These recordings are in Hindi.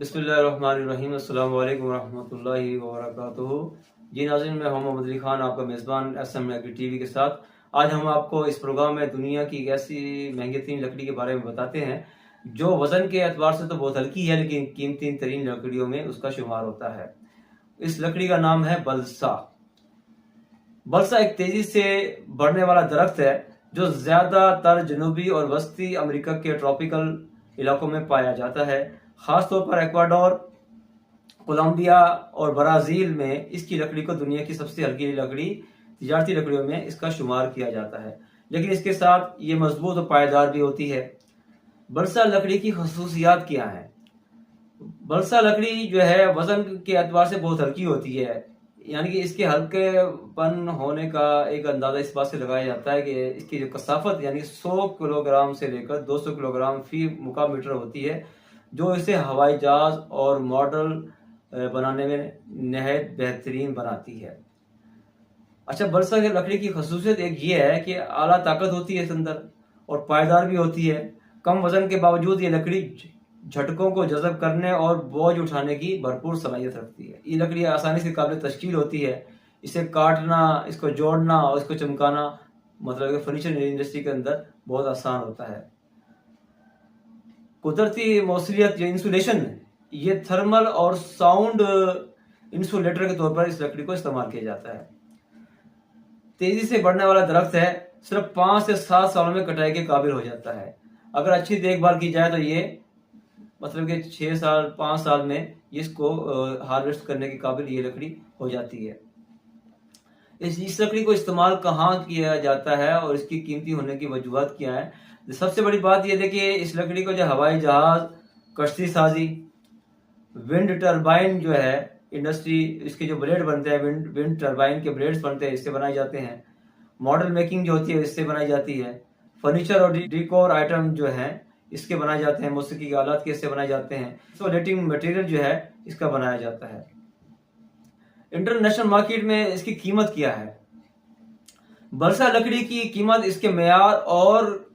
बिस्मिल्लाहिर्रहमानिर्रहीम। अस्सलाम वालेकुम रहमतुल्लाहि व बरकातुहू। जी नाज़रीन, मैं मोहम्मद अली खान, आपका मेज़बान SM एग्री टीवी के साथ। आज हम आपको इस प्रोग्राम में दुनिया की एक ऐसी महंगी तरीन लकड़ी के बारे में बताते हैं जो वज़न के एतबार से तो बहुत हल्की है, लेकिन कीमती तरीन लकड़ियों में उसका शुमार होता है। इस लकड़ी का नाम है बलसा। बलसा एक तेजी से बढ़ने वाला दरख्त है जो ज्यादातर जनूबी और वस्ती अमेरिका के ट्रॉपिकल इलाकों में पाया जाता है। खासतौर पर एक्वाडोर, कोलंबिया और ब्राजील में इसकी लकड़ी को दुनिया की सबसे हल्की लकड़ी, तिजारती लकड़ियों में इसका शुमार किया जाता है, लेकिन इसके साथ ये मजबूत और पायदार भी होती है। बलसा लकड़ी की खसूसियात क्या है? बलसा लकड़ी जो है वजन के एतबार से बहुत हल्की होती है, यानी कि इसके हल्केपन होने का एक अंदाजा इस बात से लगाया जाता है कि इसकी जो कसाफत यानी 100 किलोग्राम से लेकर 200 किलोग्राम फी मुकाम मीटर होती है, जो इसे हवाई जहाज और मॉडल बनाने में नहायत बेहतरीन बनाती है। अच्छा, बलसा की लकड़ी की खसूसियत एक ये है कि आला ताकत होती है इसके अंदर और पायदार भी होती है। कम वजन के बावजूद ये लकड़ी झटकों को जज़ब करने और बोझ उठाने की भरपूर सलाहियत रखती है। ये लकड़ी आसानी से काबिल तश्कील होती है। इसे काटना, इसको जोड़ना और इसको चमकाना मतलब कि फर्नीचर इंडस्ट्री के अंदर बहुत आसान होता है। कुदरती मौसलियत या इंसुलेशन, ये थर्मल और साउंड इंसुलेटर के तौर पर इस लकड़ी को इस्तेमाल किया जाता है। तेजी से बढ़ने वाला दरख्त है, सिर्फ 5 से 7 सालों में कटाई के काबिल हो जाता है। अगर अच्छी देखभाल की जाए तो ये मतलब कि 6 साल 5 साल में इसको हार्वेस्ट करने के काबिल ये लकड़ी हो जाती है। इस लकड़ी को इस्तेमाल कहाँ किया जाता है और इसकी कीमती होने की वजूहत क्या है? सबसे बड़ी बात ये देखिए, इस लकड़ी को जो हवाई जहाज, कश्ती साजी, विंड टरबाइन जो है इंडस्ट्री, इसके जो ब्लेड बनते हैं, विंड टरबाइन के ब्लेड्स बनते हैं, इससे बनाए जाते हैं। मॉडल मेकिंग जो होती है इससे बनाई जाती है। फर्नीचर और डिकोर आइटम जो है इसके बनाए जाते हैं। मौसीकी के आलात के इससे बनाए जाते हैं। इंसुलेटिंग मटेरियल जो है इसका बनाया जाता है। इंटरनेशनल मार्केट में इसकी कीमत क्या है? बलसा लकड़ी की कीमत इसके मेयार और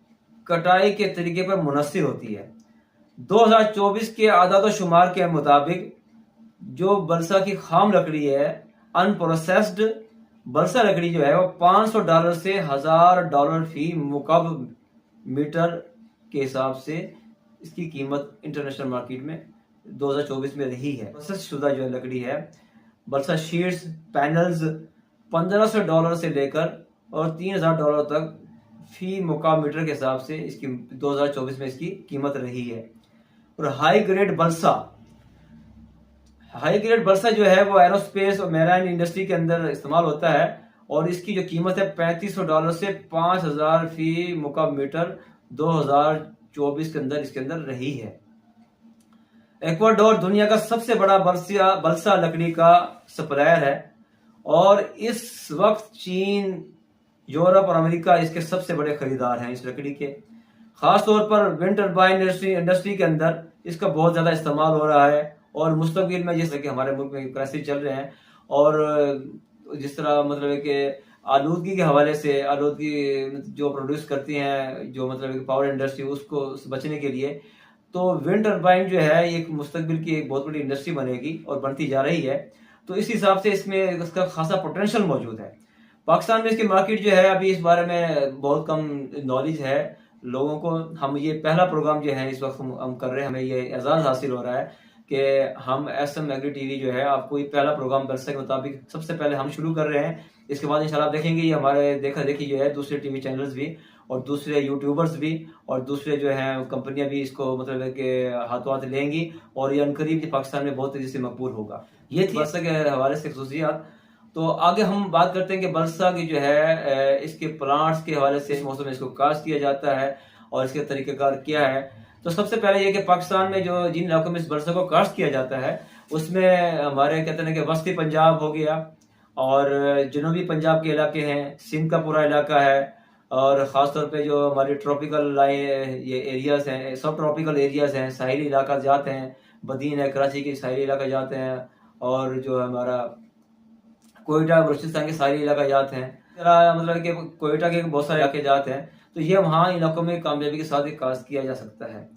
कटाई के तरीके पर मुनस्सिर होती है। 2024 के आदाद शुमार के मुताबिक जो बलसा की खाम लकड़ी है, अनप्रोसेस्ड बलसा लकड़ी जो है वो $500 से $1000 फी मुकब मीटर के हिसाब से इसकी कीमत इंटरनेशनल मार्केट में 2024 में रही है। प्रोसेस शुदा जो लकड़ी है, बलसा शीट्स, पैनल्स $1500 से लेकर और $3000 तक फी मुकाम मीटर के हिसाब से इसकी 2024 में इसकी कीमत रही है। और हाई ग्रेड बलसा जो है वो एरोस्पेस और मैराइन इंडस्ट्री के अंदर इस्तेमाल होता है और इसकी जो कीमत है $3500 से $5000 फी मुकाम मीटर 2024 के अंदर इसके अंदर रही है। एक्वाडोर दुनिया का सबसे बड़ा बलसा लकड़ी का सप्लायर है और इस वक्त चीन, यूरोप और अमेरिका इसके सबसे बड़े खरीदार हैं इस लकड़ी के। खासतौर पर विंड टरबाइन इंडस्ट्री के अंदर इसका बहुत ज़्यादा इस्तेमाल हो रहा है और मुस्तकबिल में जैसे कि हमारे मुल्क में क्राइसिस चल रहे हैं और जिस तरह मतलब है कि आलूदगी के हवाले से, आलूदगी जो प्रोड्यूस करती हैं जो मतलब कि पावर इंडस्ट्री, उसको बचने के लिए तो विंड टरबाइन जो है एक मुस्तकबिल की एक बहुत बड़ी इंडस्ट्री बनेगी और बनती जा रही है। तो इस हिसाब से इसमें इसका खासा पोटेंशियल मौजूद है। पाकिस्तान में इसकी मार्केट जो है अभी इस बारे में बहुत कम नॉलेज है लोगों को। हम ये पहला प्रोग्राम जो है इस वक्त हम कर रहे हैं, हमें ये एजाज़ हासिल हो रहा है कि हम SM एग्री टीवी जो है आपको ये पहला प्रोग्राम बलसा के मुताबिक सबसे पहले हम शुरू कर रहे हैं। इसके बाद इंशाल्लाह आप देखेंगे ये हमारे देखा देखी जो है दूसरे टीवी चैनल्स भी और दूसरे यूट्यूबर्स भी और दूसरे जो हैं कंपनियां भी इसको मतलब है कि हाथों हाथ लेंगी और ये अनकरीब पाकिस्तान में बहुत तेजी से मकबूल होगा। ये थी बलसा के हवाले से खसूसियात। तो आगे हम बात करते हैं कि बलसा की जो है इसके प्लांट्स के हवाले से इस मौसम में इसको काश्त किया जाता है और इसके तरीक़ेकार क्या है। तो सबसे पहले ये कि पाकिस्तान में जो जिन इलाकों में इस बलसा को काश्त किया जाता है उसमें हमारे कहते हैं कि वस्ती पंजाब हो गया और जनूबी पंजाब के इलाके हैं, सिंध का पूरा इलाका है और ख़ासतौर पे जो हमारी ट्रॉपिकल ये एरियाज़ हैं, सब ट्रॉपिकल एरियाज़ हैं, साहिली इलाका जाते हैं, बदीन है, कराची के साहिली इलाका जाते हैं और जो हमारा कोयटा बलूचिस्तान के साहिली इलाका जाते हैं, मतलब कि कोयटा के बहुत सारे इलाके जाते हैं। तो ये वहाँ इलाकों में कामयाबी के साथ काश्त किया जा सकता है।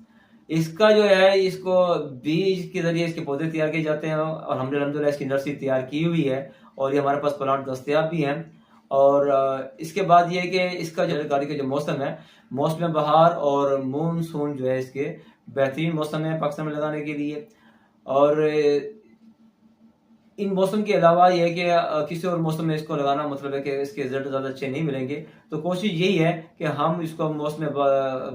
इसका जो है, इसको बीज के जरिए इसके पौधे तैयार किए जाते हैं और हमने अल्हम्दुलिल्लाह इसकी नर्सरी तैयार की हुई है और ये हमारे पास प्लांट दस्तयाब भी हैं। और इसके बाद ये है कि इसका जो गाड़ी का जो मौसम है, मौसम बहार और मानसून जो है इसके बेहतरीन मौसम है पाकिस्तान में लगाने के लिए। और इन मौसम के अलावा ये है कि किसी और मौसम में इसको लगाना मतलब है कि इसके रिजल्ट ज़्यादा अच्छे नहीं मिलेंगे। तो कोशिश यही है कि हम इसको मौसम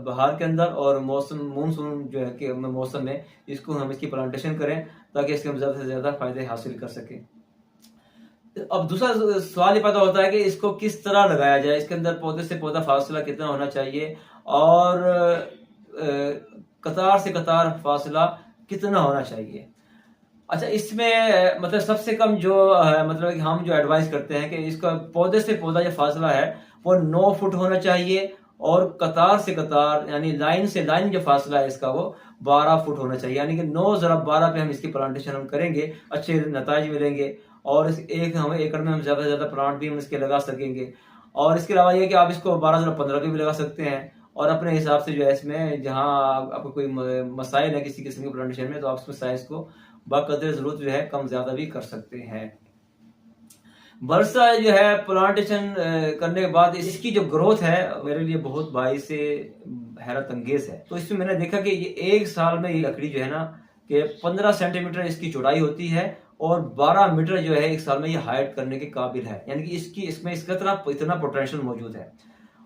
बहार के अंदर और मौसम मानसून जो है कि मौसम में इसको हम इसकी प्लांटेशन करें ताकि इसके हम ज़्यादा से ज़्यादा फायदे हासिल कर सकें। अब दूसरा सवाल ये पैदा होता है कि इसको किस तरह लगाया जाए, इसके अंदर पौधे से पौधा फासला कितना होना चाहिए और कतार से कतार फासला कितना होना चाहिए। अच्छा, इसमें मतलब सबसे कम जो मतलब कि हम जो एडवाइस करते हैं कि इसका पौधे से पौधा जो फासला है वो 9 फुट होना चाहिए और कतार से कतार यानी लाइन से लाइन जो फासला है इसका वो 12 फुट होना चाहिए। यानी कि 9 ज़रब 12 पे हम इसकी प्लांटेशन हम करेंगे, अच्छे नताज मिलेंगे और एक हम एकड़ में हम ज़्यादा से ज़्यादा प्लांट भी हम इसके लगा सकेंगे। और इसके अलावा ये कि आप इसको 12 ज़रब 15 पे भी लगा सकते हैं और अपने हिसाब से जो है इसमें जहाँ आपको कोई मसाइल है किसी किस्म के प्लांटेशन में तो आप उसमें साइज को बाकदर जरूरत जो है कम ज्यादा भी कर सकते हैं। वर्षा जो है प्लांटेशन करने के बाद इसकी जो ग्रोथ है मेरे लिए बहुत भाई से हैरत अंगेज है। तो इसमें मैंने देखा कि ये 1 साल में ये लकड़ी जो है ना कि 15 सेंटीमीटर इसकी चौड़ाई होती है और 12 मीटर जो है 1 साल में ये हाइट करने के काबिल है। यानी कि इसमें इसका इतना पोटेंशियल मौजूद है।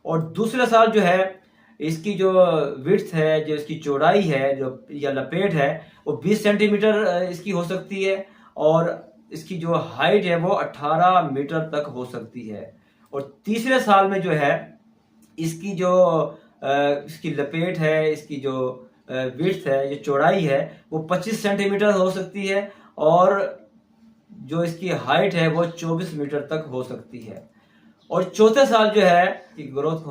और दूसरे साल जो है इसकी जो विड्थ है, जो इसकी चौड़ाई है जो या लपेट है वो 20 सेंटीमीटर इसकी हो सकती है और इसकी जो हाइट है वो 18 मीटर तक हो सकती है। और तीसरे साल में जो है इसकी जो इसकी लपेट है, इसकी जो विड्थ है, जो चौड़ाई है वो 25 सेंटीमीटर हो सकती है और जो इसकी हाइट है वो 24 मीटर तक हो सकती है। और चौथे साल जो है कि ग्रोथ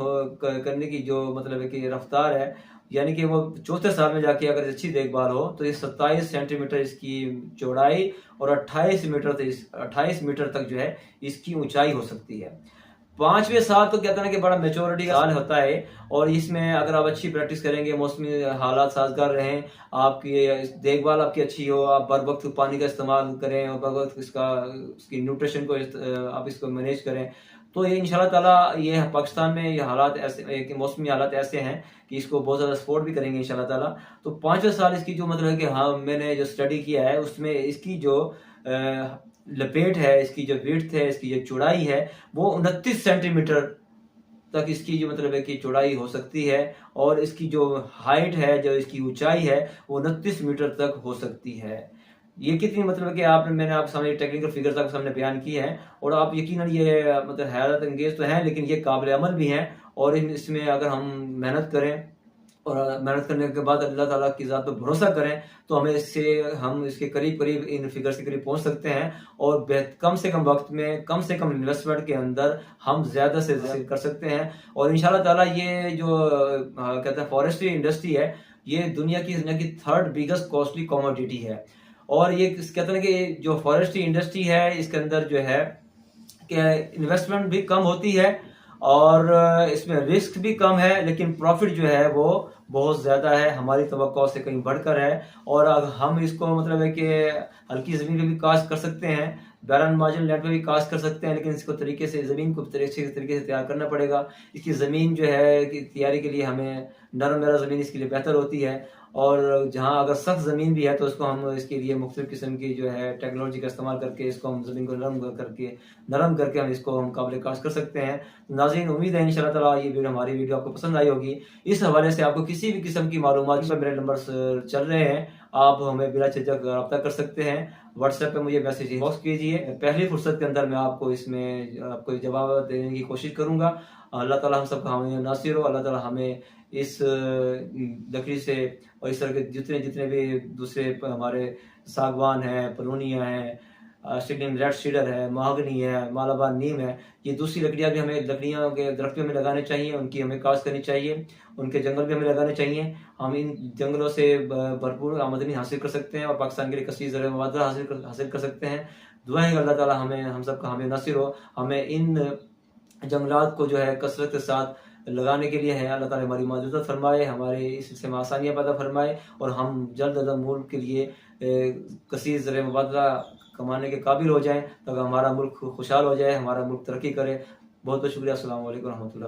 करने की जो मतलब है कि रफ्तार है, यानी कि वो चौथे साल में जाके अगर अच्छी देखभाल हो तो ये 27 सेंटीमीटर इसकी चौड़ाई और 28 मीटर तक जो है इसकी ऊंचाई हो सकती है। 5वें साल तो कहते हैं कि बड़ा मेच्योरिटी का साल होता है और इसमें अगर आप अच्छी प्रैक्टिस करेंगे, मौसमी हालात साजगार रहें, आपकी देखभाल आपकी अच्छी हो, आप बर वक्त पानी का इस्तेमाल करें और बर वक्त इसकी न्यूट्रिशन को आप इसको मैनेज करें तो ये इंशाल्लाह ताला ये पाकिस्तान में ये हालात ऐसे मौसमी हालात ऐसे हैं कि इसको बहुत ज़्यादा सपोर्ट भी करेंगे इंशाल्लाह ताला। तो 5वें साल इसकी जो मतलब है कि हाँ मैंने जो स्टडी किया है उसमें इसकी जो लपेट है, इसकी जो विड्थ है, इसकी जो चौड़ाई है वो 29 सेंटीमीटर तक इसकी जो मतलब है कि चौड़ाई हो सकती है और इसकी जो हाइट है, जो इसकी ऊंचाई है वो 29 मीटर तक हो सकती है। ये कितनी मतलब कि मैंने आप सामने टेक्निकल फिगर्स आपके सामने बयान किए हैं और आप यकीनन ये मतलब हैरत अंगेज तो हैं लेकिन ये काबिल अमल भी हैं और इसमें अगर हम मेहनत करें और मेहनत करने के बाद अल्लाह ताला की ज़ात पर भरोसा करें तो हम इसके करीब करीब इन फिगर्स के करीब पहुंच सकते हैं और कम से कम वक्त में कम से कम इन्वेस्टमेंट के अंदर हम ज़्यादा से ज़्यादा कर सकते हैं। और इंशाल्लाह ताला ये जो कहते हैं फॉरेस्ट्री इंडस्ट्री है ये दुनिया की 3rd बिगेस्ट कॉस्टली कमोडिटी है। और ये कहते हैं कि जो फॉरेस्ट्री इंडस्ट्री है इसके अंदर जो है कि इन्वेस्टमेंट भी कम होती है और इसमें रिस्क भी कम है लेकिन प्रॉफिट जो है वो बहुत ज़्यादा है, हमारी तवक्को से कहीं बढ़कर है। और हम इसको मतलब है कि हल्की ज़मीन पे भी काश्त कर सकते हैं, बैरन मार्जिन लैंड पे भी काश्त कर सकते हैं लेकिन इसको तरीके से ज़मीन को अच्छे तरीके से तैयार करना पड़ेगा। इसकी ज़मीन जो है कि तैयारी के लिए हमें नरम मेरा ज़मीन इसके लिए बेहतर होती है और जहाँ अगर सख्त ज़मीन भी है तो उसको हम इसके लिए मुख्तलिफ किस्म की जो है टेक्नोलॉजी का इस्तेमाल करके इसको हम ज़मीन को नरम करके हम इसको हम काबिल काश्त कर सकते हैं। नाज़रीन, उम्मीद है इंशाल्लाह ताला ये हमारी वीडियो आपको पसंद आई होगी। इस हवाले से आपको किसी भी किस्म की मालूमात पर मेरे नंबर चल रहे हैं, आप हमें बिला झिझक रब्ता कर सकते हैं। व्हाट्सएप पे मुझे मैसेज इनबॉक्स कीजिए, पहली फुर्सत के अंदर मैं आपको जवाब देने की कोशिश करूँगा। अल्लाह ताला हम सबका हमें नासिर हो, अल्लाह ताला हमें इस लकड़ी से और इस तरह के जितने भी दूसरे हमारे सागवान हैं, पलोनियाँ हैं, सिडनी रेड सीडर है, महागनी है, मालाबार नीम है, ये दूसरी लकड़ियाँ भी हमें लकड़ियों के दरख्त में लगाने चाहिए, उनकी हमें काश्त करनी चाहिए, उनके जंगल भी हमें लगाने चाहिए। हम इन जंगलों से भरपूर आमदनी हासिल कर सकते हैं और पाकिस्तान के लिए कसीर ज़र मुबादला हासिल कर सकते हैं। दुआ है अल्लाह ताला हम सबका हमें नासिर हो, हमें इन जंगलात को जो है कसरत के साथ लगाने के लिए हैं। अल्लाह ताला हमारी मदद फरमाए, हमारे इस सिलसिले में आसानियाँ पैदा फरमाए और हम जल्द अज जल्द मुल्क के लिए कसीर ज़र मुबादला कमाने के काबिल हो जाएँ, ताकि हमारा मुल्क खुशहाल हो जाए, हमारा मुल्क तरक्की करे। बहुत बहुत शुक्रिया। अस्सलाम वालेकुम रहमतुल्लाह।